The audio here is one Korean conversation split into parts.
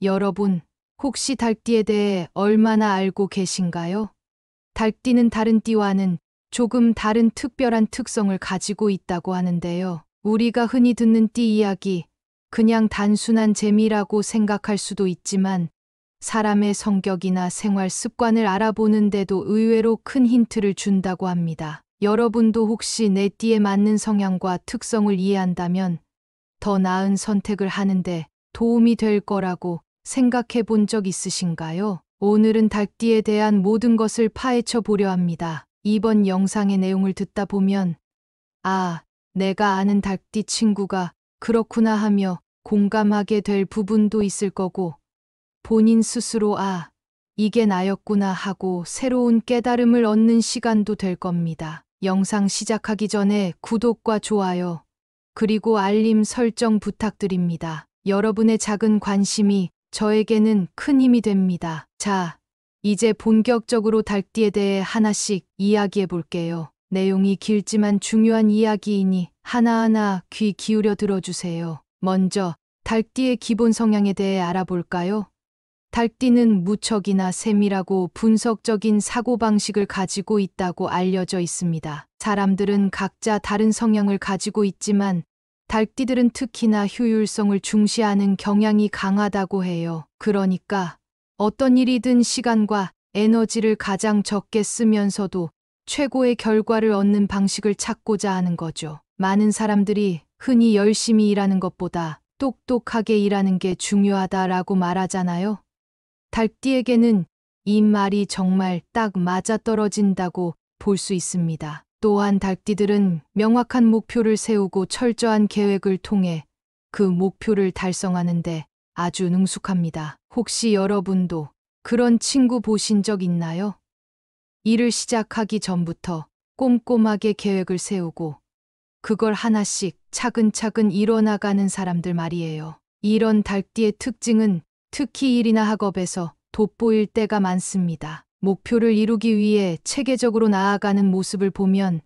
여러분, 혹시 달띠에 대해 얼마나 알고 계신가요? 달띠는 다른 띠와는 조금 다른 특별한 특성을 가지고 있다고 하는데요. 우리가 흔히 듣는 띠 이야기, 그냥 단순한 재미라고 생각할 수도 있지만 사람의 성격이나 생활 습관을 알아보는데도 의외로 큰 힌트를 준다고 합니다. 여러분도 혹시 내 띠에 맞는 성향과 특성을 이해한다면 더 나은 선택을 하는데 도움이 될 거라고 생각해 본 적 있으신가요? 오늘은 달띠에 대한 모든 것을 파헤쳐 보려 합니다. 이번 영상의 내용을 듣다 보면 아, 내가 아는 달띠 친구가 그렇구나 하며 공감하게 될 부분도 있을 거고 본인 스스로 이게 나였구나 하고 새로운 깨달음을 얻는 시간도 될 겁니다. 영상 시작하기 전에 구독과 좋아요, 그리고 알림 설정 부탁드립니다. 여러분의 작은 관심이 저에게는 큰 힘이 됩니다. 자, 이제 본격적으로 달띠에 대해 하나씩 이야기해 볼게요. 내용이 길지만 중요한 이야기이니 하나하나 귀 기울여 들어주세요. 먼저 달띠의 기본 성향에 대해 알아볼까요? 달띠는 무척이나 세밀하고 분석적인 사고방식을 가지고 있다고 알려져 있습니다. 사람들은 각자 다른 성향을 가지고 있지만 달띠들은 특히나 효율성을 중시하는 경향이 강하다고 해요. 그러니까 어떤 일이든 시간과 에너지를 가장 적게 쓰면서도 최고의 결과를 얻는 방식을 찾고자 하는 거죠. 많은 사람들이 흔히 열심히 일하는 것보다 똑똑하게 일하는 게 중요하다라고 말하잖아요. 달띠에게는 이 말이 정말 딱 맞아떨어진다고 볼 수 있습니다. 또한 달띠들은 명확한 목표를 세우고 철저한 계획을 통해 그 목표를 달성하는데 아주 능숙합니다. 혹시 여러분도 그런 친구 보신 적 있나요? 일을 시작하기 전부터 꼼꼼하게 계획을 세우고 그걸 하나씩 차근차근 이뤄나가는 사람들 말이에요. 이런 달띠의 특징은 특히 일이나 학업에서 돋보일 때가 많습니다. 목표를 이루기 위해 체계적으로 나아가는 모습을 보면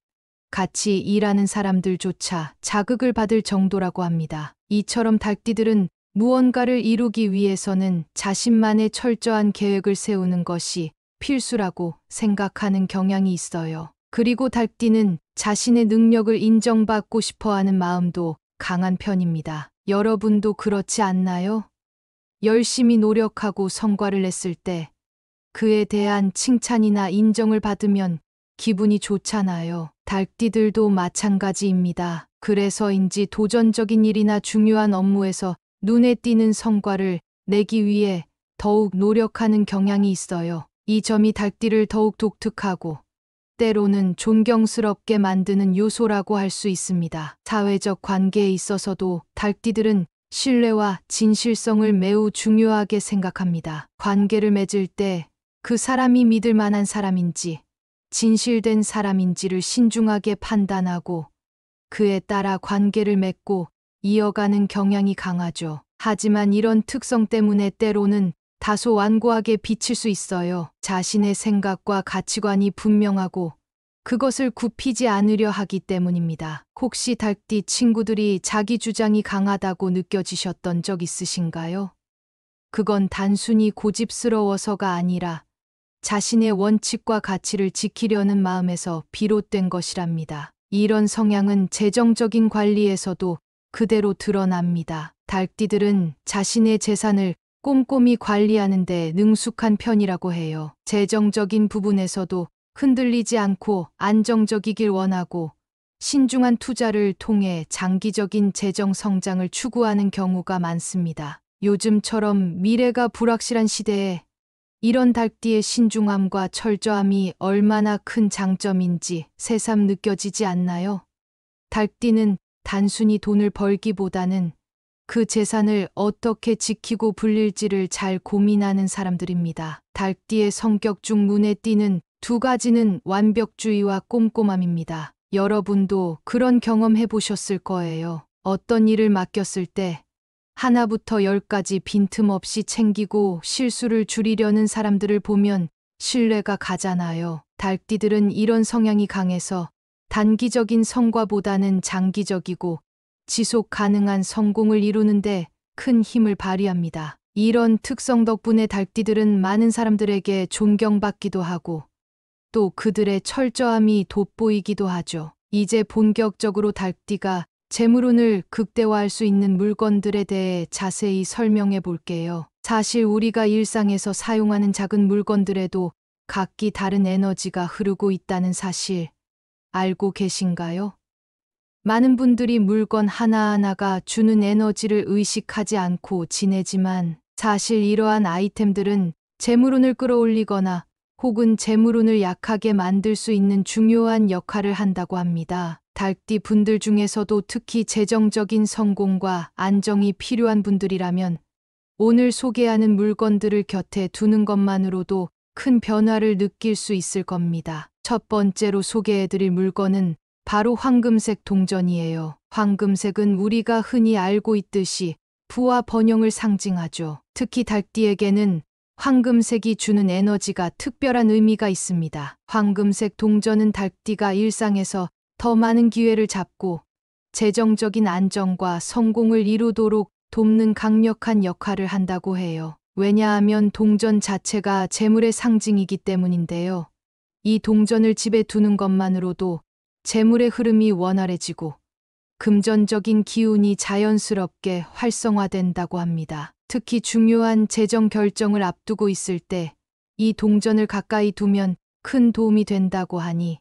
같이 일하는 사람들조차 자극을 받을 정도라고 합니다. 이처럼 달띠들은 무언가를 이루기 위해서는 자신만의 철저한 계획을 세우는 것이 필수라고 생각하는 경향이 있어요. 그리고 달띠는 자신의 능력을 인정받고 싶어 하는 마음도 강한 편입니다. 여러분도 그렇지 않나요? 열심히 노력하고 성과를 냈을 때 그에 대한 칭찬이나 인정을 받으면 기분이 좋잖아요. 달띠들도 마찬가지입니다. 그래서인지 도전적인 일이나 중요한 업무에서 눈에 띄는 성과를 내기 위해 더욱 노력하는 경향이 있어요. 이 점이 달띠를 더욱 독특하고 때로는 존경스럽게 만드는 요소라고 할 수 있습니다. 사회적 관계에 있어서도 달띠들은 신뢰와 진실성을 매우 중요하게 생각합니다. 관계를 맺을 때 그 사람이 믿을 만한 사람인지 진실된 사람인지를 신중하게 판단하고 그에 따라 관계를 맺고 이어가는 경향이 강하죠. 하지만 이런 특성 때문에 때로는 다소 완고하게 비칠 수 있어요. 자신의 생각과 가치관이 분명하고 그것을 굽히지 않으려 하기 때문입니다. 혹시 달띠 친구들이 자기 주장이 강하다고 느껴지셨던 적 있으신가요? 그건 단순히 고집스러워서가 아니라 자신의 원칙과 가치를 지키려는 마음에서 비롯된 것이랍니다. 이런 성향은 재정적인 관리에서도 그대로 드러납니다. 달띠들은 자신의 재산을 꼼꼼히 관리하는데 능숙한 편이라고 해요. 재정적인 부분에서도 흔들리지 않고 안정적이길 원하고 신중한 투자를 통해 장기적인 재정 성장을 추구하는 경우가 많습니다. 요즘처럼 미래가 불확실한 시대에 이런 달띠의 신중함과 철저함이 얼마나 큰 장점인지 새삼 느껴지지 않나요? 달띠는 단순히 돈을 벌기보다는 그 재산을 어떻게 지키고 불릴지를 잘 고민하는 사람들입니다. 달띠의 성격 중 눈에 띄는 두 가지는 완벽주의와 꼼꼼함입니다. 여러분도 그런 경험 해보셨을 거예요. 어떤 일을 맡겼을 때 하나부터 열까지 빈틈없이 챙기고 실수를 줄이려는 사람들을 보면 신뢰가 가잖아요. 달띠들은 이런 성향이 강해서 단기적인 성과보다는 장기적이고 지속 가능한 성공을 이루는데 큰 힘을 발휘합니다. 이런 특성 덕분에 달띠들은 많은 사람들에게 존경받기도 하고 또 그들의 철저함이 돋보이기도 하죠. 이제 본격적으로 달띠가 재물운을 극대화할 수 있는 물건들에 대해 자세히 설명해 볼게요. 사실 우리가 일상에서 사용하는 작은 물건들에도 각기 다른 에너지가 흐르고 있다는 사실 알고 계신가요? 많은 분들이 물건 하나하나가 주는 에너지를 의식하지 않고 지내지만 사실 이러한 아이템들은 재물운을 끌어올리거나 혹은 재물운을 약하게 만들 수 있는 중요한 역할을 한다고 합니다. 달띠 분들 중에서도 특히 재정적인 성공과 안정이 필요한 분들이라면 오늘 소개하는 물건들을 곁에 두는 것만으로도 큰 변화를 느낄 수 있을 겁니다. 첫 번째로 소개해드릴 물건은 바로 황금색 동전이에요. 황금색은 우리가 흔히 알고 있듯이 부와 번영을 상징하죠. 특히 달띠에게는 황금색이 주는 에너지가 특별한 의미가 있습니다. 황금색 동전은 달띠가 일상에서 더 많은 기회를 잡고 재정적인 안정과 성공을 이루도록 돕는 강력한 역할을 한다고 해요. 왜냐하면 동전 자체가 재물의 상징이기 때문인데요. 이 동전을 집에 두는 것만으로도 재물의 흐름이 원활해지고 금전적인 기운이 자연스럽게 활성화된다고 합니다. 특히 중요한 재정 결정을 앞두고 있을 때 이 동전을 가까이 두면 큰 도움이 된다고 하니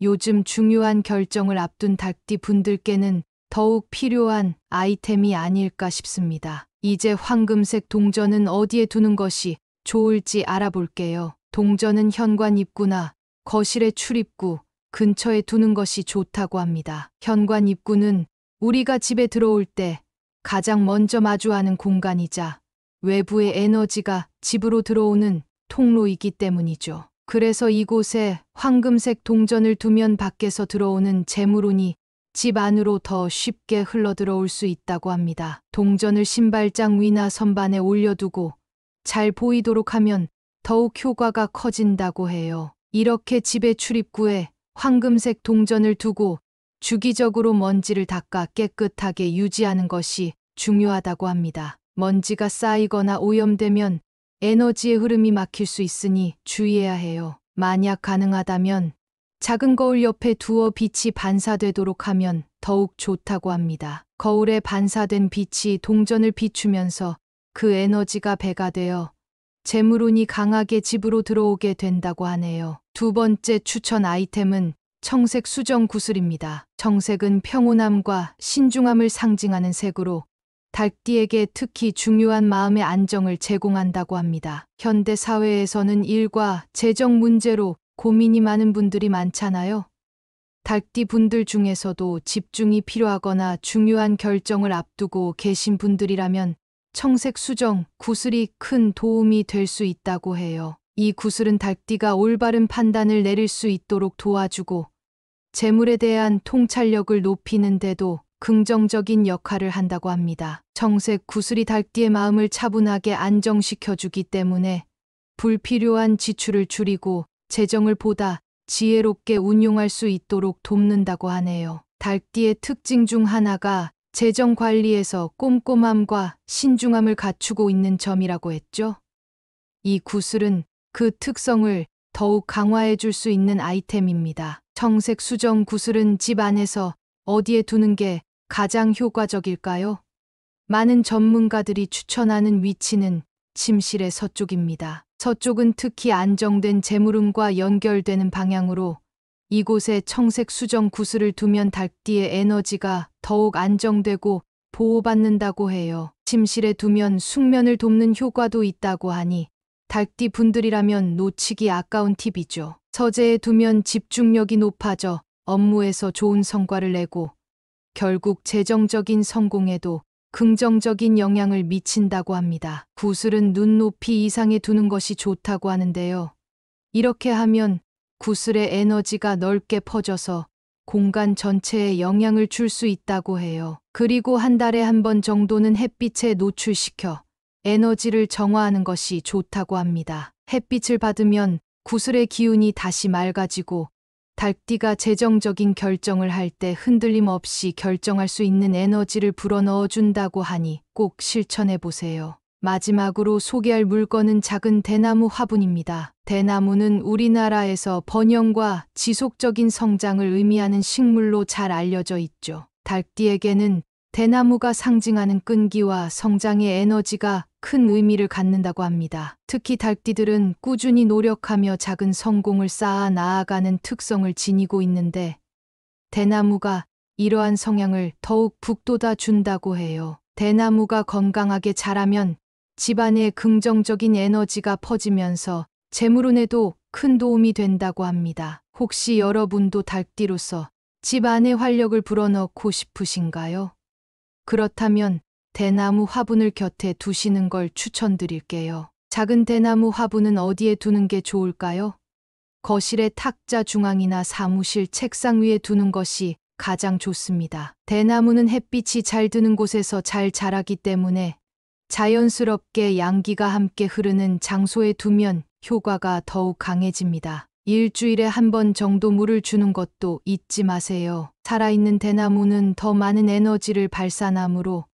요즘 중요한 결정을 앞둔 달띠 분들께는 더욱 필요한 아이템이 아닐까 싶습니다. 이제 황금색 동전은 어디에 두는 것이 좋을지 알아볼게요. 동전은 현관 입구나 거실의 출입구 근처에 두는 것이 좋다고 합니다. 현관 입구는 우리가 집에 들어올 때 가장 먼저 마주하는 공간이자 외부의 에너지가 집으로 들어오는 통로이기 때문이죠. 그래서 이곳에 황금색 동전을 두면 밖에서 들어오는 재물운이 집 안으로 더 쉽게 흘러들어올 수 있다고 합니다. 동전을 신발장 위나 선반에 올려두고 잘 보이도록 하면 더욱 효과가 커진다고 해요. 이렇게 집의 출입구에 황금색 동전을 두고 주기적으로 먼지를 닦아 깨끗하게 유지하는 것이 중요하다고 합니다. 먼지가 쌓이거나 오염되면 에너지의 흐름이 막힐 수 있으니 주의해야 해요. 만약 가능하다면 작은 거울 옆에 두어 빛이 반사되도록 하면 더욱 좋다고 합니다. 거울에 반사된 빛이 동전을 비추면서 그 에너지가 배가 되어 재물운이 강하게 집으로 들어오게 된다고 하네요. 두 번째 추천 아이템은 청색 수정 구슬입니다. 청색은 평온함과 신중함을 상징하는 색으로 달띠에게 특히 중요한 마음의 안정을 제공한다고 합니다. 현대 사회에서는 일과 재정 문제로 고민이 많은 분들이 많잖아요. 달띠 분들 중에서도 집중이 필요하거나 중요한 결정을 앞두고 계신 분들이라면 청색 수정 구슬이 큰 도움이 될 수 있다고 해요. 이 구슬은 달띠가 올바른 판단을 내릴 수 있도록 도와주고 재물에 대한 통찰력을 높이는 데도 긍정적인 역할을 한다고 합니다. 청색 구슬이 달띠의 마음을 차분하게 안정시켜주기 때문에 불필요한 지출을 줄이고 재정을 보다 지혜롭게 운용할 수 있도록 돕는다고 하네요. 달띠의 특징 중 하나가 재정 관리에서 꼼꼼함과 신중함을 갖추고 있는 점이라고 했죠. 이 구슬은 그 특성을 더욱 강화해 줄 수 있는 아이템입니다. 청색 수정 구슬은 집 안에서 어디에 두는 게 가장 효과적일까요? 많은 전문가들이 추천하는 위치는 침실의 서쪽입니다. 서쪽은 특히 안정된 재물운과 연결되는 방향으로 이곳에 청색 수정 구슬을 두면 달띠의 에너지가 더욱 안정되고 보호받는다고 해요. 침실에 두면 숙면을 돕는 효과도 있다고 하니 달띠 분들이라면 놓치기 아까운 팁이죠. 서재에 두면 집중력이 높아져 업무에서 좋은 성과를 내고 결국 재정적인 성공에도 긍정적인 영향을 미친다고 합니다. 구슬은 눈높이 이상에 두는 것이 좋다고 하는데요. 이렇게 하면 구슬의 에너지가 넓게 퍼져서 공간 전체에 영향을 줄 수 있다고 해요. 그리고 한 달에 한 번 정도는 햇빛에 노출시켜 에너지를 정화하는 것이 좋다고 합니다. 햇빛을 받으면 구슬의 기운이 다시 맑아지고 달띠가 재정적인 결정을 할 때 흔들림 없이 결정할 수 있는 에너지를 불어넣어 준다고 하니 꼭 실천해 보세요. 마지막으로 소개할 물건은 작은 대나무 화분입니다. 대나무는 우리나라에서 번영과 지속적인 성장을 의미하는 식물로 잘 알려져 있죠. 닭띠에게는 대나무가 상징하는 끈기와 성장의 에너지가 큰 의미를 갖는다고 합니다. 특히 닭띠들은 꾸준히 노력하며 작은 성공을 쌓아 나아가는 특성을 지니고 있는데 대나무가 이러한 성향을 더욱 북돋아 준다고 해요. 대나무가 건강하게 자라면 집안에 긍정적인 에너지가 퍼지면서 재물운에도 큰 도움이 된다고 합니다. 혹시 여러분도 닭띠로서 집안에 활력을 불어넣고 싶으신가요? 그렇다면 대나무 화분을 곁에 두시는 걸 추천드릴게요. 작은 대나무 화분은 어디에 두는 게 좋을까요? 거실의 탁자 중앙이나 사무실 책상 위에 두는 것이 가장 좋습니다. 대나무는 햇빛이 잘 드는 곳에서 잘 자라기 때문에 자연스럽게 양기가 함께 흐르는 장소에 두면 효과가 더욱 강해집니다. 일주일에 한 번 정도 물을 주는 것도 잊지 마세요. 살아있는 대나무는 더 많은 에너지를 발산하므로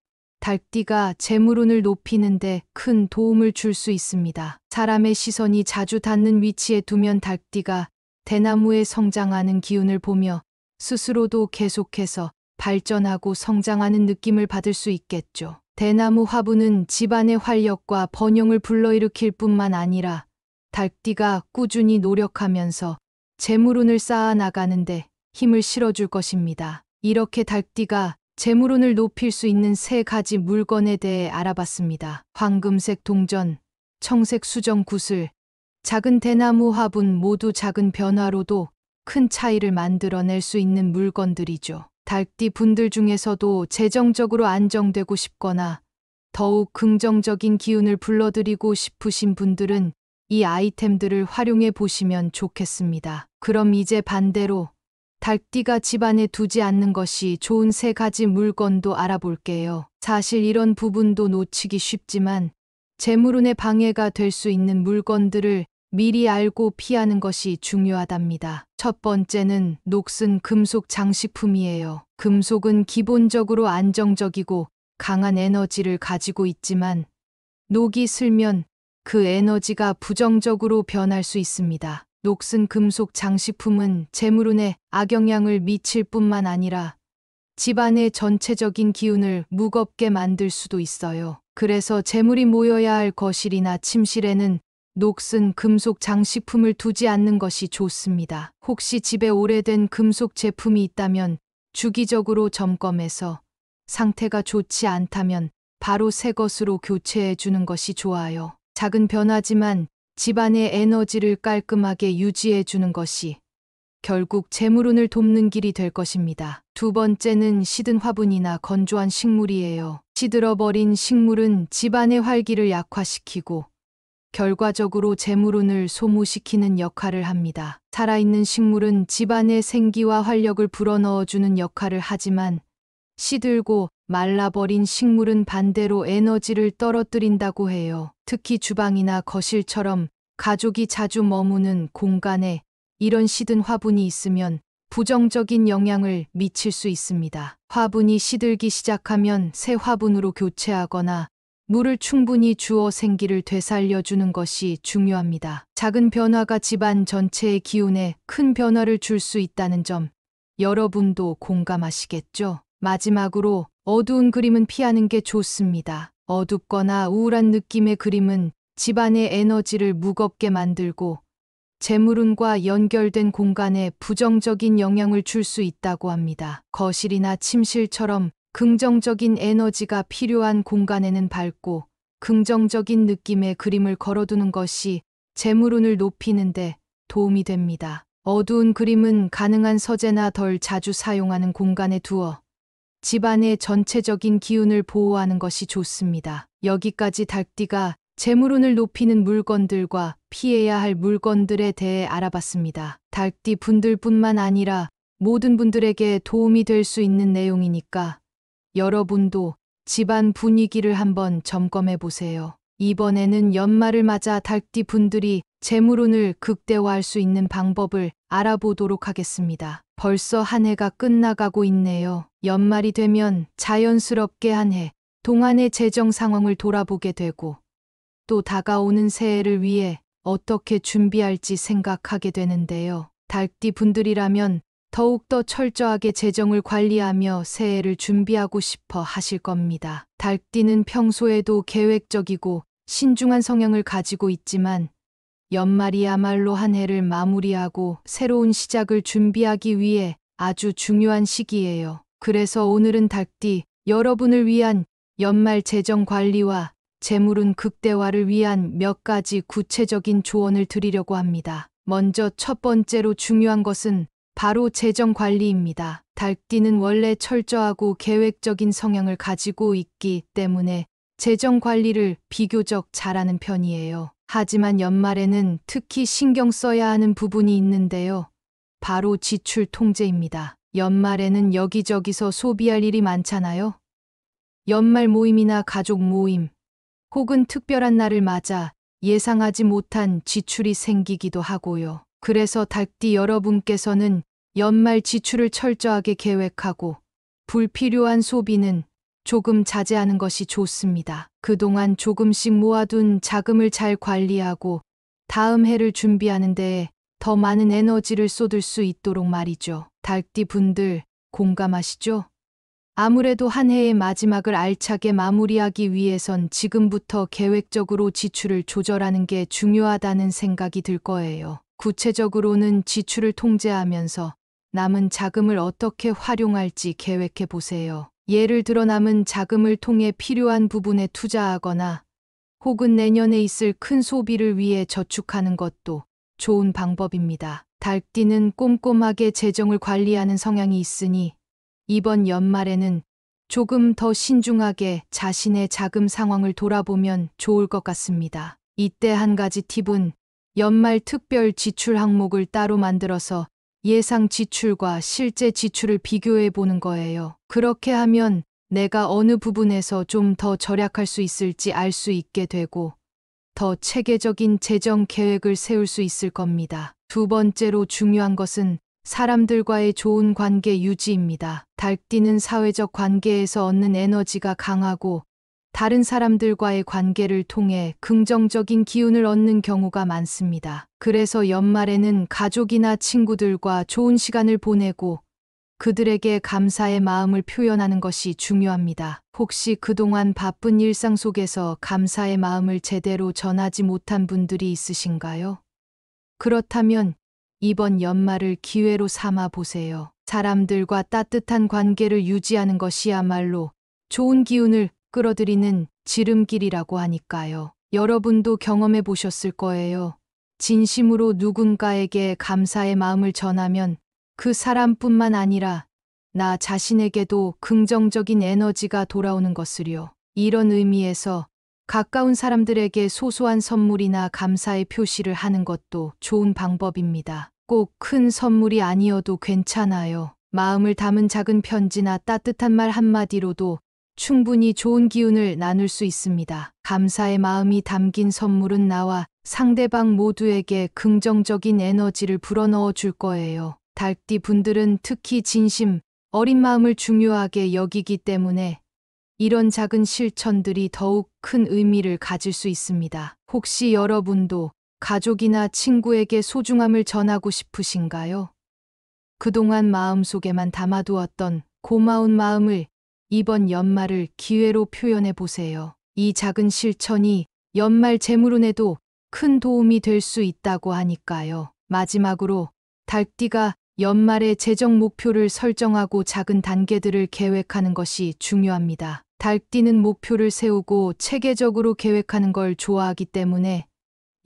닭띠가 재물운을 높이는데 큰 도움을 줄 수 있습니다. 사람의 시선이 자주 닿는 위치에 두면 닭띠가 대나무의 성장하는 기운을 보며 스스로도 계속해서 발전하고 성장하는 느낌을 받을 수 있겠죠. 대나무 화분은 집안의 활력과 번영을 불러일으킬 뿐만 아니라 닭띠가 꾸준히 노력하면서 재물운을 쌓아 나가는데 힘을 실어줄 것입니다. 이렇게 닭띠가 재물운을 높일 수 있는 3가지 물건에 대해 알아봤습니다. 황금색 동전, 청색 수정 구슬, 작은 대나무 화분 모두 작은 변화로도 큰 차이를 만들어낼 수 있는 물건들이죠. 닭띠 분들 중에서도 재정적으로 안정되고 싶거나 더욱 긍정적인 기운을 불러들이고 싶으신 분들은 이 아이템들을 활용해 보시면 좋겠습니다. 그럼 이제 반대로 닭띠가 집안에 두지 않는 것이 좋은 3가지 물건도 알아볼게요. 사실 이런 부분도 놓치기 쉽지만 재물운에 방해가 될 수 있는 물건들을 미리 알고 피하는 것이 중요하답니다. 첫 번째는 녹슨 금속 장식품이에요. 금속은 기본적으로 안정적이고 강한 에너지를 가지고 있지만 녹이 슬면 그 에너지가 부정적으로 변할 수 있습니다. 녹슨 금속 장식품은 재물운에 악영향을 미칠 뿐만 아니라 집안의 전체적인 기운을 무겁게 만들 수도 있어요. 그래서 재물이 모여야 할 거실이나 침실에는 녹슨 금속 장식품을 두지 않는 것이 좋습니다. 혹시 집에 오래된 금속 제품이 있다면 주기적으로 점검해서 상태가 좋지 않다면 바로 새 것으로 교체해 주는 것이 좋아요. 작은 변화지만 집안의 에너지를 깔끔하게 유지해 주는 것이 결국 재물운을 돕는 길이 될 것입니다. 두 번째는 시든 화분이나 건조한 식물이에요. 시들어버린 식물은 집안의 활기를 약화시키고 결과적으로 재물운을 소모시키는 역할을 합니다. 살아있는 식물은 집안의 생기와 활력을 불어넣어주는 역할을 하지만 시들고 말라버린 식물은 반대로 에너지를 떨어뜨린다고 해요. 특히 주방이나 거실처럼 가족이 자주 머무는 공간에 이런 시든 화분이 있으면 부정적인 영향을 미칠 수 있습니다. 화분이 시들기 시작하면 새 화분으로 교체하거나 물을 충분히 주어 생기를 되살려주는 것이 중요합니다. 작은 변화가 집안 전체의 기운에 큰 변화를 줄 수 있다는 점 여러분도 공감하시겠죠? 마지막으로 어두운 그림은 피하는 게 좋습니다. 어둡거나 우울한 느낌의 그림은 집안의 에너지를 무겁게 만들고 재물운과 연결된 공간에 부정적인 영향을 줄 수 있다고 합니다. 거실이나 침실처럼 긍정적인 에너지가 필요한 공간에는 밝고 긍정적인 느낌의 그림을 걸어두는 것이 재물운을 높이는데 도움이 됩니다. 어두운 그림은 가능한 서재나 덜 자주 사용하는 공간에 두어 집안의 전체적인 기운을 보호하는 것이 좋습니다. 여기까지 닭띠가 재물운을 높이는 물건들과 피해야 할 물건들에 대해 알아봤습니다. 닭띠 분들뿐만 아니라 모든 분들에게 도움이 될 수 있는 내용이니까 여러분도 집안 분위기를 한번 점검해 보세요. 이번에는 연말을 맞아 닭띠 분들이 재물운을 극대화할 수 있는 방법을 알아보도록 하겠습니다. 벌써 한 해가 끝나가고 있네요. 연말이 되면 자연스럽게 한 해 동안의 재정 상황을 돌아보게 되고 또 다가오는 새해를 위해 어떻게 준비할지 생각하게 되는데요. 달띠 분들이라면 더욱더 철저하게 재정을 관리하며 새해를 준비하고 싶어 하실 겁니다. 달띠는 평소에도 계획적이고 신중한 성향을 가지고 있지만 연말이야말로 한 해를 마무리하고 새로운 시작을 준비하기 위해 아주 중요한 시기예요. 그래서 오늘은 달띠 여러분을 위한 연말 재정 관리와 재물운 극대화를 위한 몇 가지 구체적인 조언을 드리려고 합니다. 먼저 첫 번째로 중요한 것은 바로 재정 관리입니다. 달띠는 원래 철저하고 계획적인 성향을 가지고 있기 때문에 재정 관리를 비교적 잘하는 편이에요. 하지만 연말에는 특히 신경 써야 하는 부분이 있는데요. 바로 지출 통제입니다. 연말에는 여기저기서 소비할 일이 많잖아요. 연말 모임이나 가족 모임, 혹은 특별한 날을 맞아 예상하지 못한 지출이 생기기도 하고요. 그래서 달띠 여러분께서는 연말 지출을 철저하게 계획하고 불필요한 소비는 조금 자제하는 것이 좋습니다. 그동안 조금씩 모아둔 자금을 잘 관리하고 다음 해를 준비하는 데에 더 많은 에너지를 쏟을 수 있도록 말이죠. 달띠 분들 공감하시죠? 아무래도 한 해의 마지막을 알차게 마무리하기 위해선 지금부터 계획적으로 지출을 조절하는 게 중요하다는 생각이 들 거예요. 구체적으로는 지출을 통제하면서 남은 자금을 어떻게 활용할지 계획해 보세요. 예를 들어 남은 자금을 통해 필요한 부분에 투자하거나 혹은 내년에 있을 큰 소비를 위해 저축하는 것도 좋은 방법입니다. 달띠는 꼼꼼하게 재정을 관리하는 성향이 있으니 이번 연말에는 조금 더 신중하게 자신의 자금 상황을 돌아보면 좋을 것 같습니다. 이때 한 가지 팁은 연말 특별 지출 항목을 따로 만들어서 예상 지출과 실제 지출을 비교해 보는 거예요. 그렇게 하면 내가 어느 부분에서 좀 더 절약할 수 있을지 알 수 있게 되고 더 체계적인 재정 계획을 세울 수 있을 겁니다. 두 번째로 중요한 것은 사람들과의 좋은 관계 유지입니다. 달띠는 사회적 관계에서 얻는 에너지가 강하고 다른 사람들과의 관계를 통해 긍정적인 기운을 얻는 경우가 많습니다. 그래서 연말에는 가족이나 친구들과 좋은 시간을 보내고 그들에게 감사의 마음을 표현하는 것이 중요합니다. 혹시 그동안 바쁜 일상 속에서 감사의 마음을 제대로 전하지 못한 분들이 있으신가요? 그렇다면 이번 연말을 기회로 삼아 보세요. 사람들과 따뜻한 관계를 유지하는 것이야말로 좋은 기운을 끌어들이는 지름길이라고 하니까요. 여러분도 경험해 보셨을 거예요. 진심으로 누군가에게 감사의 마음을 전하면 그 사람뿐만 아니라 나 자신에게도 긍정적인 에너지가 돌아오는 것을요. 이런 의미에서 가까운 사람들에게 소소한 선물이나 감사의 표시를 하는 것도 좋은 방법입니다. 꼭 큰 선물이 아니어도 괜찮아요. 마음을 담은 작은 편지나 따뜻한 말 한마디로도 충분히 좋은 기운을 나눌 수 있습니다. 감사의 마음이 담긴 선물은 나와 상대방 모두에게 긍정적인 에너지를 불어넣어 줄 거예요. 달띠 분들은 특히 진심, 어린 마음을 중요하게 여기기 때문에 이런 작은 실천들이 더욱 큰 의미를 가질 수 있습니다. 혹시 여러분도 가족이나 친구에게 소중함을 전하고 싶으신가요? 그동안 마음속에만 담아두었던 고마운 마음을 이번 연말을 기회로 표현해 보세요. 이 작은 실천이 연말 재물운에도 큰 도움이 될 수 있다고 하니까요. 마지막으로 달띠가 연말에 재정 목표를 설정하고 작은 단계들을 계획하는 것이 중요합니다. 달띠는 목표를 세우고 체계적으로 계획하는 걸 좋아하기 때문에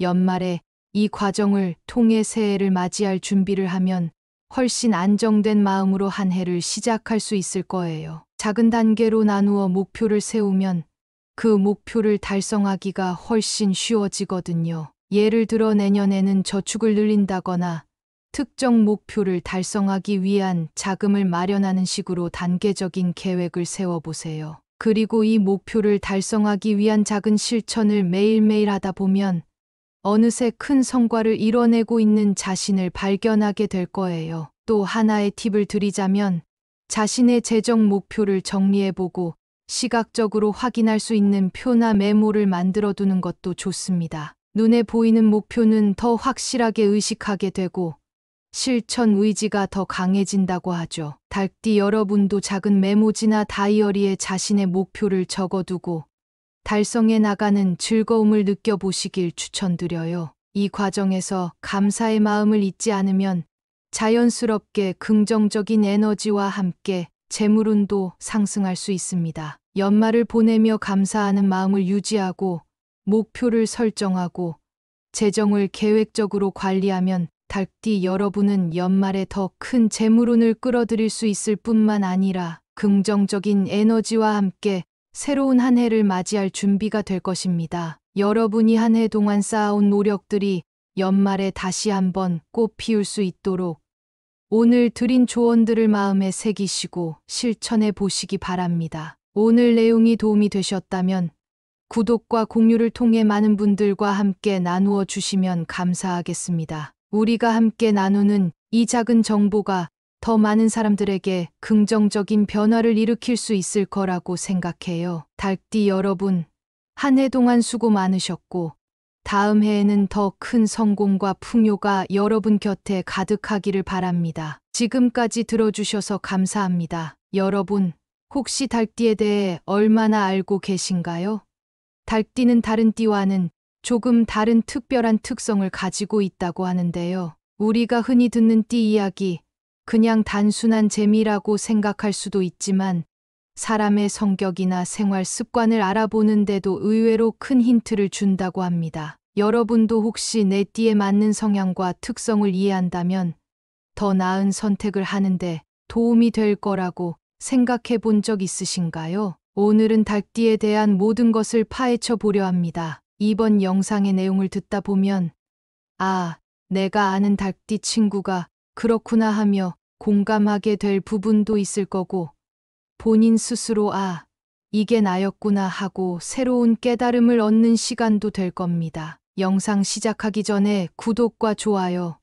연말에 이 과정을 통해 새해를 맞이할 준비를 하면 훨씬 안정된 마음으로 한 해를 시작할 수 있을 거예요. 작은 단계로 나누어 목표를 세우면 그 목표를 달성하기가 훨씬 쉬워지거든요. 예를 들어 내년에는 저축을 늘린다거나 특정 목표를 달성하기 위한 자금을 마련하는 식으로 단계적인 계획을 세워보세요. 그리고 이 목표를 달성하기 위한 작은 실천을 매일매일 하다 보면 어느새 큰 성과를 이뤄내고 있는 자신을 발견하게 될 거예요. 또 하나의 팁을 드리자면 자신의 재정 목표를 정리해보고 시각적으로 확인할 수 있는 표나 메모를 만들어 두는 것도 좋습니다. 눈에 보이는 목표는 더 확실하게 의식하게 되고 실천 의지가 더 강해진다고 하죠. 달띠 여러분도 작은 메모지나 다이어리에 자신의 목표를 적어두고 달성해 나가는 즐거움을 느껴보시길 추천드려요. 이 과정에서 감사의 마음을 잊지 않으면 자연스럽게 긍정적인 에너지와 함께 재물운도 상승할 수 있습니다. 연말을 보내며 감사하는 마음을 유지하고 목표를 설정하고 재정을 계획적으로 관리하면 달띠 여러분은 연말에 더 큰 재물운을 끌어들일 수 있을 뿐만 아니라 긍정적인 에너지와 함께 새로운 한 해를 맞이할 준비가 될 것입니다. 여러분이 한 해 동안 쌓아온 노력들이 연말에 다시 한번 꽃 피울 수 있도록 오늘 드린 조언들을 마음에 새기시고 실천해 보시기 바랍니다. 오늘 내용이 도움이 되셨다면 구독과 공유를 통해 많은 분들과 함께 나누어 주시면 감사하겠습니다. 우리가 함께 나누는 이 작은 정보가 더 많은 사람들에게 긍정적인 변화를 일으킬 수 있을 거라고 생각해요. 달띠 여러분, 한 해 동안 수고 많으셨고 다음 해에는 더 큰 성공과 풍요가 여러분 곁에 가득하기를 바랍니다. 지금까지 들어주셔서 감사합니다. 여러분, 혹시 달띠에 대해 얼마나 알고 계신가요? 달띠는 다른 띠와는 조금 다른 특별한 특성을 가지고 있다고 하는데요. 우리가 흔히 듣는 띠 이야기, 그냥 단순한 재미라고 생각할 수도 있지만 사람의 성격이나 생활 습관을 알아보는데도 의외로 큰 힌트를 준다고 합니다. 여러분도 혹시 내 띠에 맞는 성향과 특성을 이해한다면 더 나은 선택을 하는데 도움이 될 거라고 생각해 본 적 있으신가요? 오늘은 달띠에 대한 모든 것을 파헤쳐 보려 합니다. 이번 영상의 내용을 듣다 보면 아, 내가 아는 달띠 친구가 그렇구나 하며 공감하게 될 부분도 있을 거고 본인 스스로 아, 이게 나였구나 하고 새로운 깨달음을 얻는 시간도 될 겁니다. 영상 시작하기 전에 구독과 좋아요,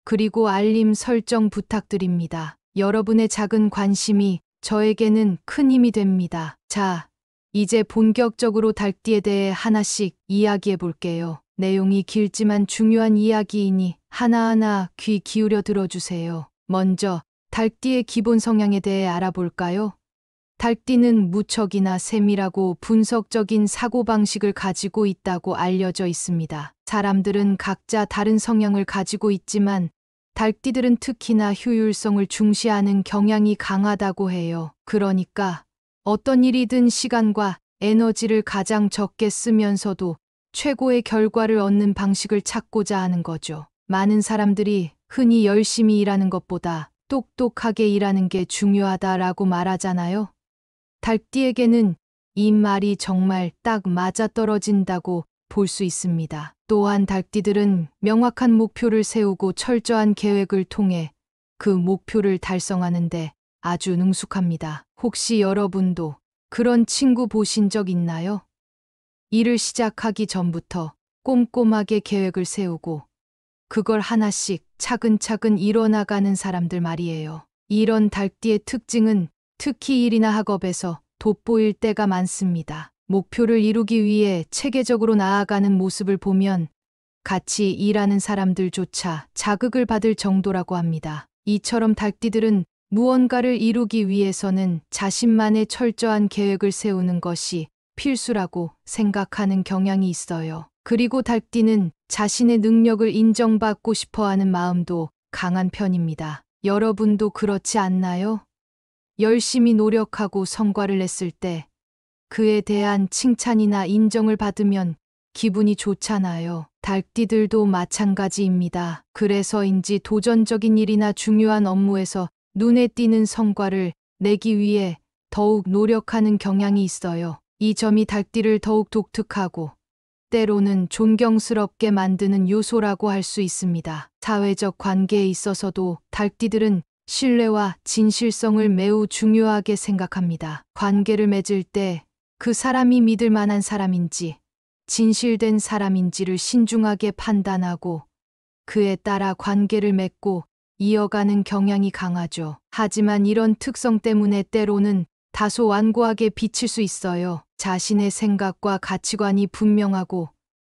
그리고 알림 설정 부탁드립니다. 여러분의 작은 관심이 저에게는 큰 힘이 됩니다. 자, 이제 본격적으로 달띠에 대해 하나씩 이야기해 볼게요. 내용이 길지만 중요한 이야기이니 하나하나 귀 기울여 들어주세요. 먼저 달띠의 기본 성향에 대해 알아볼까요? 달띠는 무척이나 세밀하고 분석적인 사고방식을 가지고 있다고 알려져 있습니다. 사람들은 각자 다른 성향을 가지고 있지만 달띠들은 특히나 효율성을 중시하는 경향이 강하다고 해요. 그러니까 어떤 일이든 시간과 에너지를 가장 적게 쓰면서도 최고의 결과를 얻는 방식을 찾고자 하는 거죠. 많은 사람들이 흔히 열심히 일하는 것보다 똑똑하게 일하는 게 중요하다라고 말하잖아요. 달띠에게는 이 말이 정말 딱 맞아떨어진다고 볼 수 있습니다. 또한 달띠들은 명확한 목표를 세우고 철저한 계획을 통해 그 목표를 달성하는데 아주 능숙합니다. 혹시 여러분도 그런 친구 보신 적 있나요? 일을 시작하기 전부터 꼼꼼하게 계획을 세우고 그걸 하나씩 차근차근 이뤄나가는 사람들 말이에요. 이런 달띠의 특징은 특히 일이나 학업에서 돋보일 때가 많습니다. 목표를 이루기 위해 체계적으로 나아가는 모습을 보면 같이 일하는 사람들조차 자극을 받을 정도라고 합니다. 이처럼 달띠들은 무언가를 이루기 위해서는 자신만의 철저한 계획을 세우는 것이 필수라고 생각하는 경향이 있어요. 그리고 달띠는 자신의 능력을 인정받고 싶어 하는 마음도 강한 편입니다. 여러분도 그렇지 않나요? 열심히 노력하고 성과를 냈을 때 그에 대한 칭찬이나 인정을 받으면 기분이 좋잖아요. 달띠들도 마찬가지입니다. 그래서인지 도전적인 일이나 중요한 업무에서 눈에 띄는 성과를 내기 위해 더욱 노력하는 경향이 있어요. 이 점이 달띠를 더욱 독특하고 때로는 존경스럽게 만드는 요소라고 할 수 있습니다. 사회적 관계에 있어서도 달띠들은 신뢰와 진실성을 매우 중요하게 생각합니다. 관계를 맺을 때 그 사람이 믿을 만한 사람인지 진실된 사람인지를 신중하게 판단하고 그에 따라 관계를 맺고 이어가는 경향이 강하죠. 하지만 이런 특성 때문에 때로는 다소 완고하게 비칠 수 있어요. 자신의 생각과 가치관이 분명하고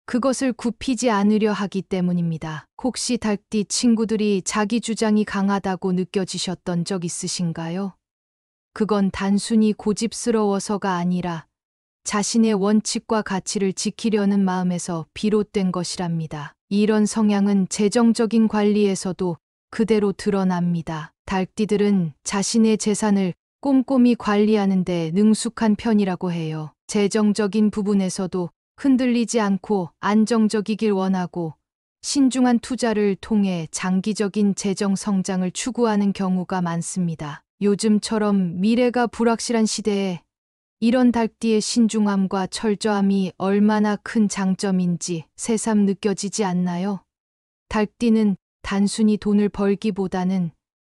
그것을 굽히지 않으려 하기 때문입니다. 혹시 달띠 친구들이 자기 주장이 강하다고 느껴지셨던 적 있으신가요? 그건 단순히 고집스러워서가 아니라 자신의 원칙과 가치를 지키려는 마음에서 비롯된 것이랍니다. 이런 성향은 재정적인 관리에서도 그대로 드러납니다. 달띠들은 자신의 재산을 꼼꼼히 관리하는 데 능숙한 편이라고 해요. 재정적인 부분에서도 흔들리지 않고 안정적이길 원하고 신중한 투자를 통해 장기적인 재정 성장을 추구하는 경우가 많습니다. 요즘처럼 미래가 불확실한 시대에 이런 달띠의 신중함과 철저함이 얼마나 큰 장점인지 새삼 느껴지지 않나요? 달띠는 단순히 돈을 벌기보다는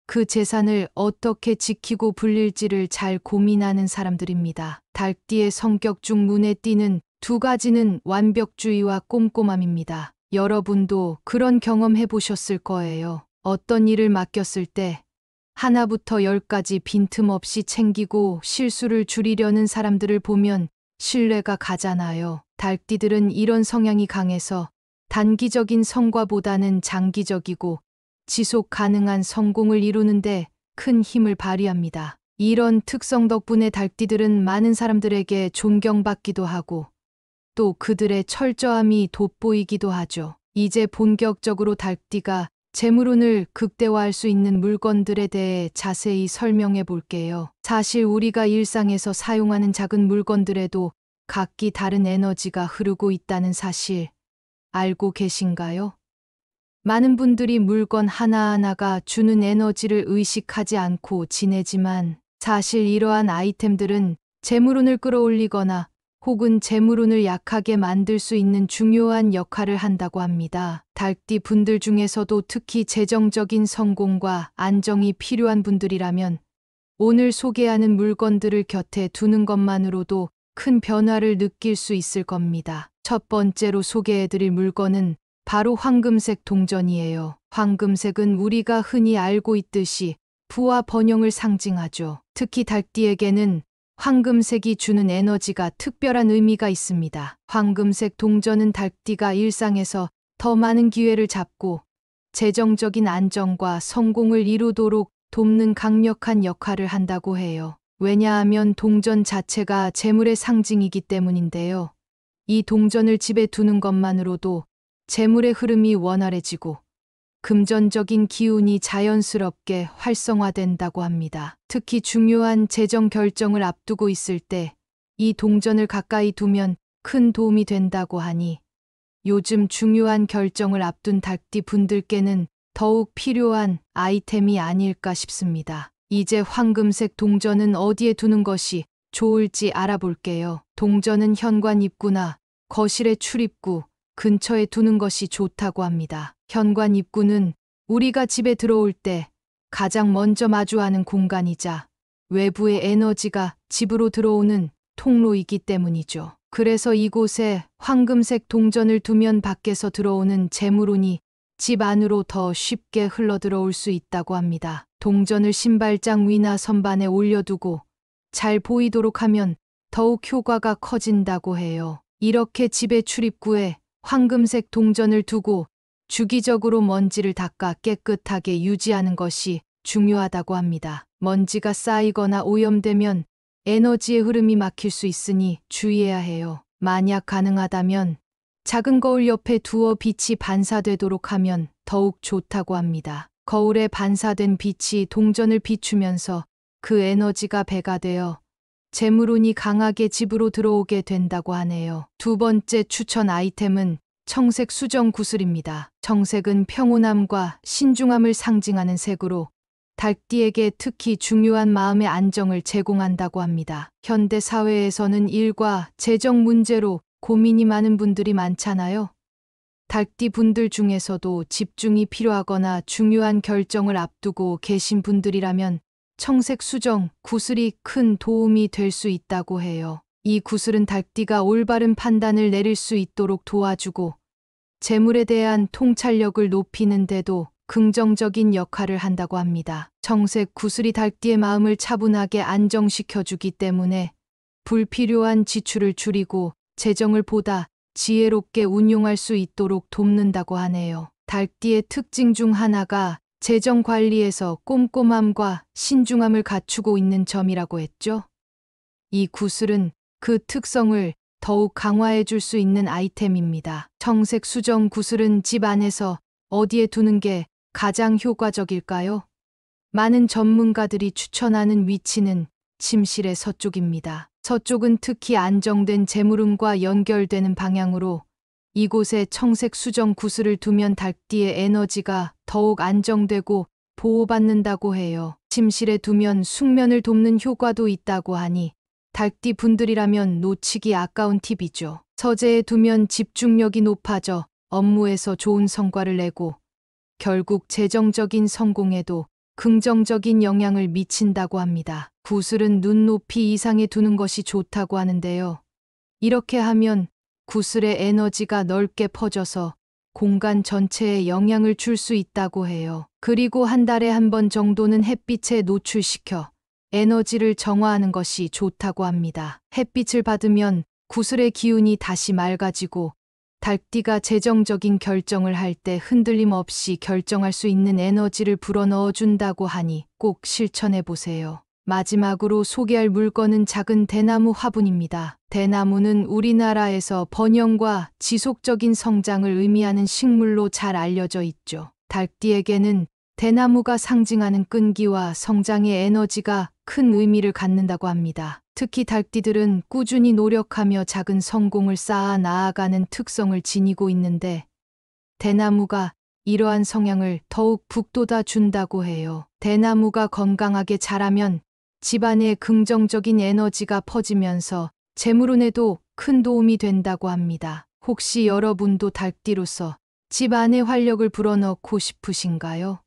그 재산을 어떻게 지키고 불릴지를 잘 고민하는 사람들입니다. 달띠의 성격 중 눈에 띄는 두 가지는 완벽주의와 꼼꼼함입니다. 여러분도 그런 경험해 보셨을 거예요. 어떤 일을 맡겼을 때 하나부터 열까지 빈틈없이 챙기고 실수를 줄이려는 사람들을 보면 신뢰가 가잖아요. 달띠들은 이런 성향이 강해서 단기적인 성과보다는 장기적이고 지속 가능한 성공을 이루는데 큰 힘을 발휘합니다. 이런 특성 덕분에 달띠들은 많은 사람들에게 존경받기도 하고 또 그들의 철저함이 돋보이기도 하죠. 이제 본격적으로 달띠가 재물운을 극대화할 수 있는 물건들에 대해 자세히 설명해 볼게요. 사실 우리가 일상에서 사용하는 작은 물건들에도 각기 다른 에너지가 흐르고 있다는 사실 알고 계신가요? 많은 분들이 물건 하나하나가 주는 에너지를 의식하지 않고 지내지만 사실 이러한 아이템들은 재물운을 끌어올리거나 혹은 재물운을 약하게 만들 수 있는 중요한 역할을 한다고 합니다. 달띠 분들 중에서도 특히 재정적인 성공과 안정이 필요한 분들이라면 오늘 소개하는 물건들을 곁에 두는 것만으로도 큰 변화를 느낄 수 있을 겁니다. 첫 번째로 소개해드릴 물건은 바로 황금색 동전이에요. 황금색은 우리가 흔히 알고 있듯이 부와 번영을 상징하죠. 특히 달띠에게는 황금색이 주는 에너지가 특별한 의미가 있습니다. 황금색 동전은 달띠가 일상에서 더 많은 기회를 잡고 재정적인 안정과 성공을 이루도록 돕는 강력한 역할을 한다고 해요. 왜냐하면 동전 자체가 재물의 상징이기 때문인데요. 이 동전을 집에 두는 것만으로도 재물의 흐름이 원활해지고 금전적인 기운이 자연스럽게 활성화된다고 합니다. 특히 중요한 재정 결정을 앞두고 있을 때 이 동전을 가까이 두면 큰 도움이 된다고 하니 요즘 중요한 결정을 앞둔 달띠 분들께는 더욱 필요한 아이템이 아닐까 싶습니다. 이제 황금색 동전은 어디에 두는 것이 좋을지 알아볼게요. 동전은 현관 입구나 거실의 출입구 근처에 두는 것이 좋다고 합니다. 현관 입구는 우리가 집에 들어올 때 가장 먼저 마주하는 공간이자 외부의 에너지가 집으로 들어오는 통로이기 때문이죠. 그래서 이곳에 황금색 동전을 두면 밖에서 들어오는 재물운이 집 안으로 더 쉽게 흘러들어올 수 있다고 합니다. 동전을 신발장 위나 선반에 올려두고 잘 보이도록 하면 더욱 효과가 커진다고 해요. 이렇게 집의 출입구에 황금색 동전을 두고 주기적으로 먼지를 닦아 깨끗하게 유지하는 것이 중요하다고 합니다. 먼지가 쌓이거나 오염되면 에너지의 흐름이 막힐 수 있으니 주의해야 해요. 만약 가능하다면 작은 거울 옆에 두어 빛이 반사되도록 하면 더욱 좋다고 합니다. 거울에 반사된 빛이 동전을 비추면서 그 에너지가 배가 되어 재물운이 강하게 집으로 들어오게 된다고 하네요. 두 번째 추천 아이템은 청색 수정 구슬입니다. 청색은 평온함과 신중함을 상징하는 색으로 달띠에게 특히 중요한 마음의 안정을 제공한다고 합니다. 현대 사회에서는 일과 재정 문제로 고민이 많은 분들이 많잖아요. 달띠 분들 중에서도 집중이 필요하거나 중요한 결정을 앞두고 계신 분들이라면 청색 수정 구슬이 큰 도움이 될 수 있다고 해요. 이 구슬은 달띠가 올바른 판단을 내릴 수 있도록 도와주고 재물에 대한 통찰력을 높이는 데도 긍정적인 역할을 한다고 합니다. 청색 구슬이 닭띠의 마음을 차분하게 안정시켜주기 때문에 불필요한 지출을 줄이고 재정을 보다 지혜롭게 운용할 수 있도록 돕는다고 하네요. 닭띠의 특징 중 하나가 재정 관리에서 꼼꼼함과 신중함을 갖추고 있는 점이라고 했죠. 이 구슬은 그 특성을 더욱 강화해 줄 수 있는 아이템입니다. 청색 수정 구슬은 집 안에서 어디에 두는 게 가장 효과적일까요? 많은 전문가들이 추천하는 위치는 침실의 서쪽입니다. 서쪽은 특히 안정된 재물운과 연결되는 방향으로 이곳에 청색 수정 구슬을 두면 닭띠의 에너지가 더욱 안정되고 보호받는다고 해요. 침실에 두면 숙면을 돕는 효과도 있다고 하니 닭띠 분들이라면 놓치기 아까운 팁이죠. 서재에 두면 집중력이 높아져 업무에서 좋은 성과를 내고 결국 재정적인 성공에도 긍정적인 영향을 미친다고 합니다. 구슬은 눈높이 이상에 두는 것이 좋다고 하는데요. 이렇게 하면 구슬의 에너지가 넓게 퍼져서 공간 전체에 영향을 줄 수 있다고 해요. 그리고 한 달에 한 번 정도는 햇빛에 노출시켜 에너지를 정화하는 것이 좋다고 합니다. 햇빛을 받으면 구슬의 기운이 다시 맑아지고 닭띠가 재정적인 결정을 할 때 흔들림 없이 결정할 수 있는 에너지를 불어넣어 준다고 하니 꼭 실천해 보세요. 마지막으로 소개할 물건은 작은 대나무 화분입니다. 대나무는 우리나라에서 번영과 지속적인 성장을 의미하는 식물로 잘 알려져 있죠. 닭띠에게는 대나무가 상징하는 끈기와 성장의 에너지가 큰 의미를 갖는다고 합니다. 특히 닭띠들은 꾸준히 노력하며 작은 성공을 쌓아 나아가는 특성을 지니고 있는데 대나무가 이러한 성향을 더욱 북돋아 준다고 해요. 대나무가 건강하게 자라면 집안에 긍정적인 에너지가 퍼지면서 재물운에도 큰 도움이 된다고 합니다. 혹시 여러분도 닭띠로서 집안에 활력을 불어넣고 싶으신가요?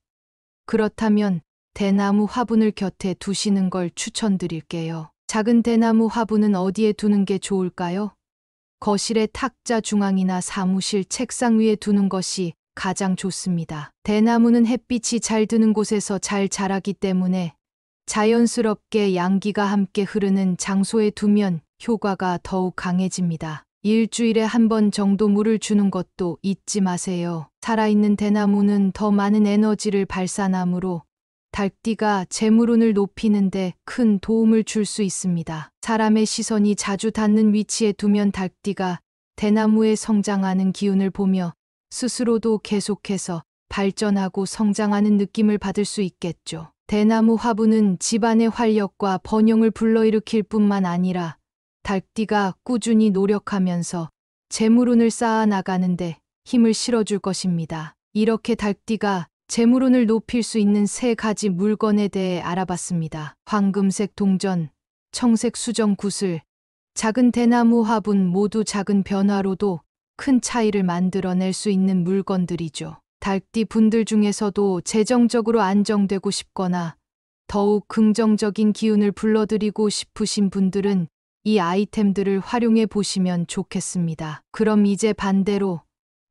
그렇다면 대나무 화분을 곁에 두시는 걸 추천드릴게요. 작은 대나무 화분은 어디에 두는 게 좋을까요? 거실의 탁자 중앙이나 사무실 책상 위에 두는 것이 가장 좋습니다. 대나무는 햇빛이 잘 드는 곳에서 잘 자라기 때문에 자연스럽게 양기가 함께 흐르는 장소에 두면 효과가 더욱 강해집니다. 일주일에 한 번 정도 물을 주는 것도 잊지 마세요. 살아있는 대나무는 더 많은 에너지를 발산하므로 닭띠가 재물운을 높이는데 큰 도움을 줄 수 있습니다. 사람의 시선이 자주 닿는 위치에 두면 닭띠가 대나무에 성장하는 기운을 보며 스스로도 계속해서 발전하고 성장하는 느낌을 받을 수 있겠죠. 대나무 화분은 집안의 활력과 번영을 불러일으킬 뿐만 아니라 닭띠가 꾸준히 노력하면서 재물운을 쌓아 나가는데 힘을 실어줄 것입니다. 이렇게 닭띠가 재물운을 높일 수 있는 3가지 물건에 대해 알아봤습니다. 황금색 동전, 청색 수정 구슬, 작은 대나무 화분 모두 작은 변화로도 큰 차이를 만들어낼 수 있는 물건들이죠. 닭띠 분들 중에서도 재정적으로 안정되고 싶거나 더욱 긍정적인 기운을 불러들이고 싶으신 분들은 이 아이템들을 활용해 보시면 좋겠습니다. 그럼 이제 반대로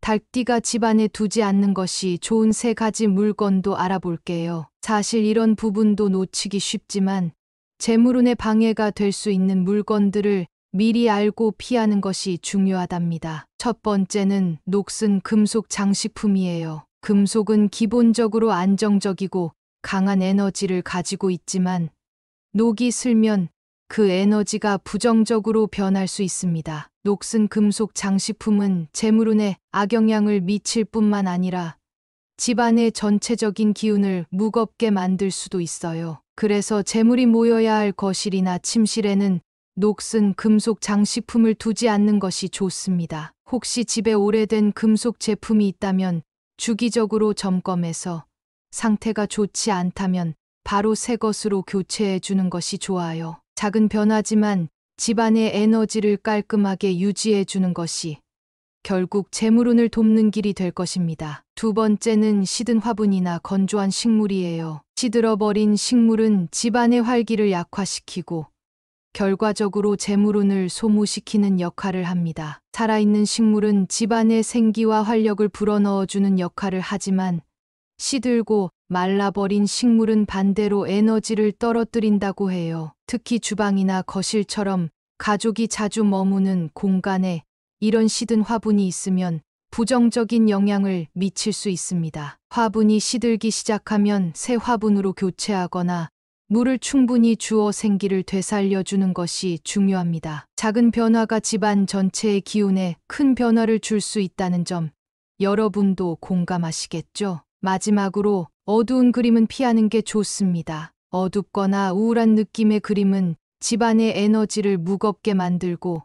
닭띠가 집안에 두지 않는 것이 좋은 3가지 물건도 알아볼게요. 사실 이런 부분도 놓치기 쉽지만 재물운에 방해가 될 수 있는 물건들을 미리 알고 피하는 것이 중요하답니다. 첫 번째는 녹슨 금속 장식품이에요. 금속은 기본적으로 안정적이고 강한 에너지를 가지고 있지만 녹이 슬면 그 에너지가 부정적으로 변할 수 있습니다. 녹슨 금속 장식품은 재물운에 악영향을 미칠 뿐만 아니라 집안의 전체적인 기운을 무겁게 만들 수도 있어요. 그래서 재물이 모여야 할 거실이나 침실에는 녹슨 금속 장식품을 두지 않는 것이 좋습니다. 혹시 집에 오래된 금속 제품이 있다면 주기적으로 점검해서 상태가 좋지 않다면 바로 새 것으로 교체해 주는 것이 좋아요. 작은 변화지만 집안의 에너지를 깔끔하게 유지해 주는 것이 결국 재물운을 돕는 길이 될 것입니다. 두 번째는 시든 화분이나 건조한 식물이에요. 시들어버린 식물은 집안의 활기를 약화시키고 결과적으로 재물운을 소모시키는 역할을 합니다. 살아있는 식물은 집안의 생기와 활력을 불어넣어주는 역할을 하지만 시들고 말라버린 식물은 반대로 에너지를 떨어뜨린다고 해요. 특히 주방이나 거실처럼 가족이 자주 머무는 공간에 이런 시든 화분이 있으면 부정적인 영향을 미칠 수 있습니다. 화분이 시들기 시작하면 새 화분으로 교체하거나 물을 충분히 주어 생기를 되살려주는 것이 중요합니다. 작은 변화가 집안 전체의 기운에 큰 변화를 줄 수 있다는 점 여러분도 공감하시겠죠? 마지막으로 어두운 그림은 피하는 게 좋습니다. 어둡거나 우울한 느낌의 그림은 집안의 에너지를 무겁게 만들고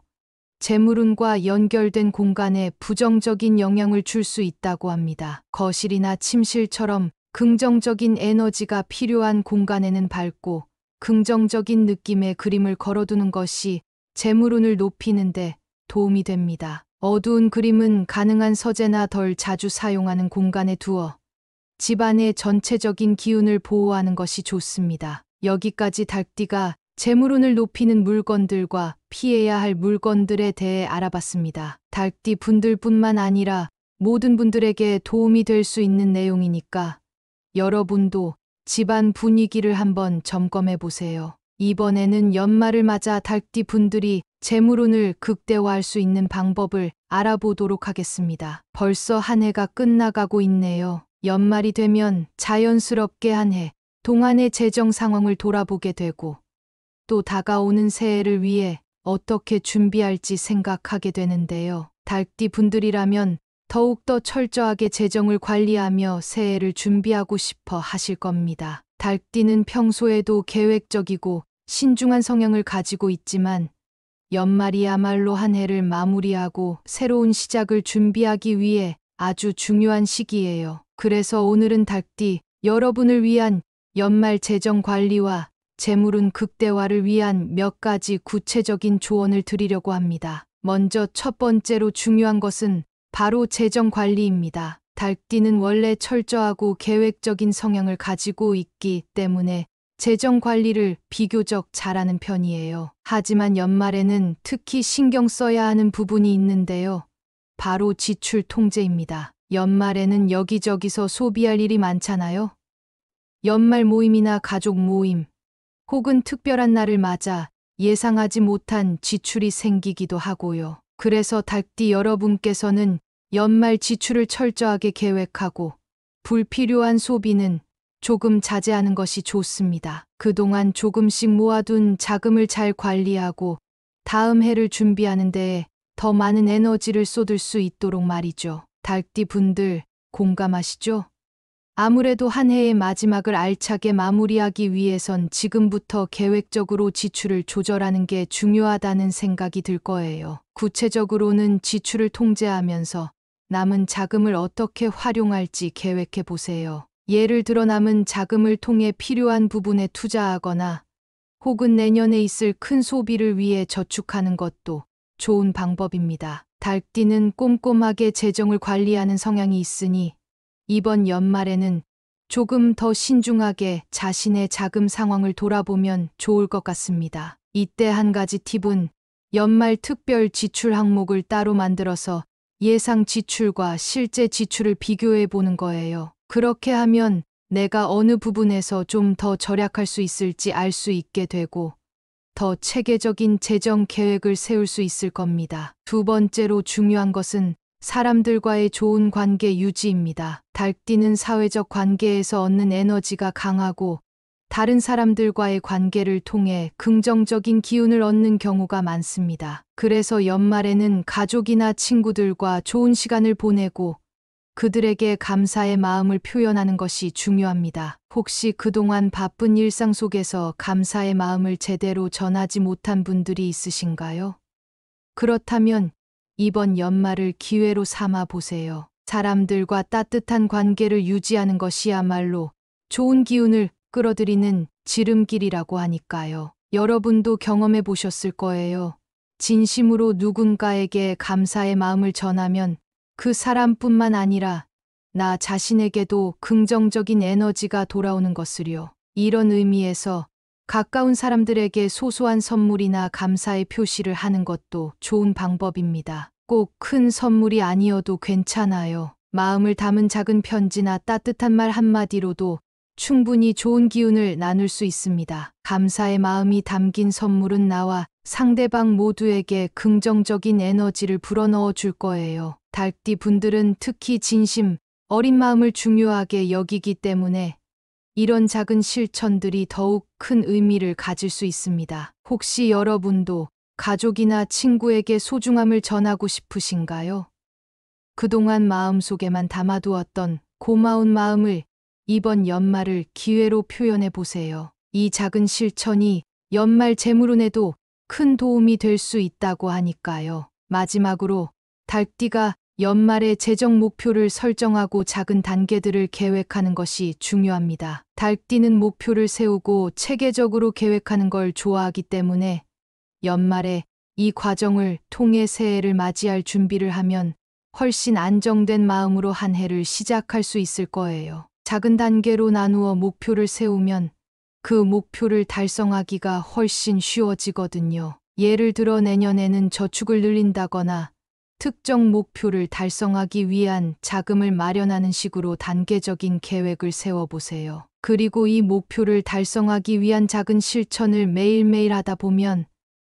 재물운과 연결된 공간에 부정적인 영향을 줄 수 있다고 합니다. 거실이나 침실처럼 긍정적인 에너지가 필요한 공간에는 밝고 긍정적인 느낌의 그림을 걸어두는 것이 재물운을 높이는데 도움이 됩니다. 어두운 그림은 가능한 서재나 덜 자주 사용하는 공간에 두어 집안의 전체적인 기운을 보호하는 것이 좋습니다. 여기까지 닭띠가 재물운을 높이는 물건들과 피해야 할 물건들에 대해 알아봤습니다. 닭띠 분들뿐만 아니라 모든 분들에게 도움이 될 수 있는 내용이니까 여러분도 집안 분위기를 한번 점검해 보세요. 이번에는 연말을 맞아 닭띠 분들이 재물운을 극대화할 수 있는 방법을 알아보도록 하겠습니다. 벌써 한 해가 끝나가고 있네요. 연말이 되면 자연스럽게 한 해 동안의 재정 상황을 돌아보게 되고 또 다가오는 새해를 위해 어떻게 준비할지 생각하게 되는데요. 닭띠 분들이라면 더욱더 철저하게 재정을 관리하며 새해를 준비하고 싶어 하실 겁니다. 닭띠는 평소에도 계획적이고 신중한 성향을 가지고 있지만 연말이야말로 한 해를 마무리하고 새로운 시작을 준비하기 위해 아주 중요한 시기예요. 그래서 오늘은 닭띠 여러분을 위한 연말 재정 관리와 재물운 극대화를 위한 몇 가지 구체적인 조언을 드리려고 합니다. 먼저 첫 번째로 중요한 것은 바로 재정 관리입니다. 닭띠는 원래 철저하고 계획적인 성향을 가지고 있기 때문에 재정 관리를 비교적 잘하는 편이에요. 하지만 연말에는 특히 신경 써야 하는 부분이 있는데요. 바로 지출 통제입니다. 연말에는 여기저기서 소비할 일이 많잖아요. 연말 모임이나 가족 모임, 혹은 특별한 날을 맞아 예상하지 못한 지출이 생기기도 하고요. 그래서 닭띠 여러분께서는 연말 지출을 철저하게 계획하고 불필요한 소비는 조금 자제하는 것이 좋습니다. 그동안 조금씩 모아둔 자금을 잘 관리하고 다음 해를 준비하는 데에 더 많은 에너지를 쏟을 수 있도록 말이죠. 닭띠 분들 공감하시죠? 아무래도 한 해의 마지막을 알차게 마무리하기 위해선 지금부터 계획적으로 지출을 조절하는 게 중요하다는 생각이 들 거예요. 구체적으로는 지출을 통제하면서 남은 자금을 어떻게 활용할지 계획해 보세요. 예를 들어 남은 자금을 통해 필요한 부분에 투자하거나 혹은 내년에 있을 큰 소비를 위해 저축하는 것도 좋은 방법입니다. 닭띠는 꼼꼼하게 재정을 관리하는 성향이 있으니 이번 연말에는 조금 더 신중하게 자신의 자금 상황을 돌아보면 좋을 것 같습니다. 이때 한 가지 팁은 연말 특별 지출 항목을 따로 만들어서 예상 지출과 실제 지출을 비교해 보는 거예요. 그렇게 하면 내가 어느 부분에서 좀 더 절약할 수 있을지 알 수 있게 되고 더 체계적인 재정 계획을 세울 수 있을 겁니다. 두 번째로 중요한 것은 사람들과의 좋은 관계 유지입니다. 닭띠는 사회적 관계에서 얻는 에너지가 강하고 다른 사람들과의 관계를 통해 긍정적인 기운을 얻는 경우가 많습니다. 그래서 연말에는 가족이나 친구들과 좋은 시간을 보내고 그들에게 감사의 마음을 표현하는 것이 중요합니다. 혹시 그동안 바쁜 일상 속에서 감사의 마음을 제대로 전하지 못한 분들이 있으신가요? 그렇다면 이번 연말을 기회로 삼아 보세요. 사람들과 따뜻한 관계를 유지하는 것이야말로 좋은 기운을 끌어들이는 지름길이라고 하니까요. 여러분도 경험해 보셨을 거예요. 진심으로 누군가에게 감사의 마음을 전하면 그 사람뿐만 아니라 나 자신에게도 긍정적인 에너지가 돌아오는 것을요. 이런 의미에서 가까운 사람들에게 소소한 선물이나 감사의 표시를 하는 것도 좋은 방법입니다. 꼭 큰 선물이 아니어도 괜찮아요. 마음을 담은 작은 편지나 따뜻한 말 한마디로도 충분히 좋은 기운을 나눌 수 있습니다. 감사의 마음이 담긴 선물은 나와 상대방 모두에게 긍정적인 에너지를 불어넣어 줄 거예요. 달띠 분들은 특히 진심, 어린 마음을 중요하게 여기기 때문에 이런 작은 실천들이 더욱 큰 의미를 가질 수 있습니다. 혹시 여러분도 가족이나 친구에게 소중함을 전하고 싶으신가요? 그동안 마음속에만 담아두었던 고마운 마음을 이번 연말을 기회로 표현해 보세요. 이 작은 실천이 연말 재물운에도 큰 도움이 될 수 있다고 하니까요. 마지막으로 달띠가 연말에 재정 목표를 설정하고 작은 단계들을 계획하는 것이 중요합니다. 달띠는 목표를 세우고 체계적으로 계획하는 걸 좋아하기 때문에 연말에 이 과정을 통해 새해를 맞이할 준비를 하면 훨씬 안정된 마음으로 한 해를 시작할 수 있을 거예요. 작은 단계로 나누어 목표를 세우면 그 목표를 달성하기가 훨씬 쉬워지거든요. 예를 들어 내년에는 저축을 늘린다거나 특정 목표를 달성하기 위한 자금을 마련하는 식으로 단계적인 계획을 세워보세요. 그리고 이 목표를 달성하기 위한 작은 실천을 매일매일 하다 보면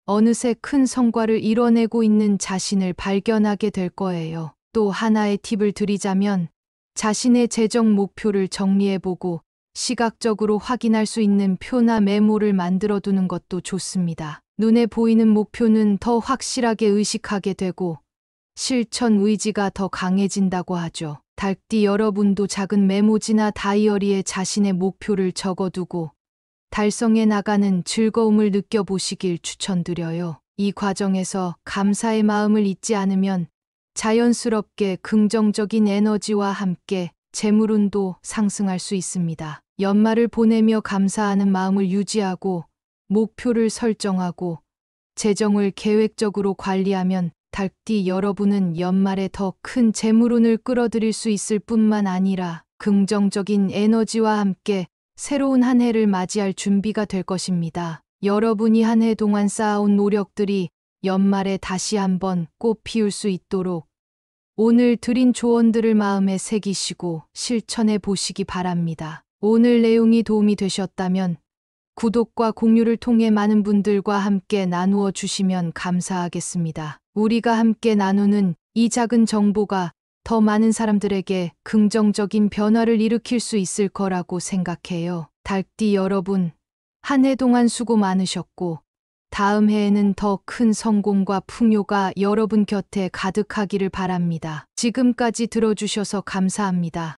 어느새 큰 성과를 이뤄내고 있는 자신을 발견하게 될 거예요. 또 하나의 팁을 드리자면 자신의 재정 목표를 정리해보고 시각적으로 확인할 수 있는 표나 메모를 만들어 두는 것도 좋습니다. 눈에 보이는 목표는 더 확실하게 의식하게 되고 실천 의지가 더 강해진다고 하죠. 달띠 여러분도 작은 메모지나 다이어리에 자신의 목표를 적어두고 달성해 나가는 즐거움을 느껴보시길 추천드려요. 이 과정에서 감사의 마음을 잊지 않으면 자연스럽게 긍정적인 에너지와 함께 재물운도 상승할 수 있습니다. 연말을 보내며 감사하는 마음을 유지하고 목표를 설정하고 재정을 계획적으로 관리하면 달띠 여러분은 연말에 더 큰 재물운을 끌어들일 수 있을 뿐만 아니라 긍정적인 에너지와 함께 새로운 한 해를 맞이할 준비가 될 것입니다. 여러분이 한 해 동안 쌓아온 노력들이 연말에 다시 한번 꽃 피울 수 있도록 오늘 드린 조언들을 마음에 새기시고 실천해 보시기 바랍니다. 오늘 내용이 도움이 되셨다면 구독과 공유를 통해 많은 분들과 함께 나누어 주시면 감사하겠습니다. 우리가 함께 나누는 이 작은 정보가 더 많은 사람들에게 긍정적인 변화를 일으킬 수 있을 거라고 생각해요. 달띠 여러분, 한 해 동안 수고 많으셨고 다음 해에는 더 큰 성공과 풍요가 여러분 곁에 가득하기를 바랍니다. 지금까지 들어주셔서 감사합니다.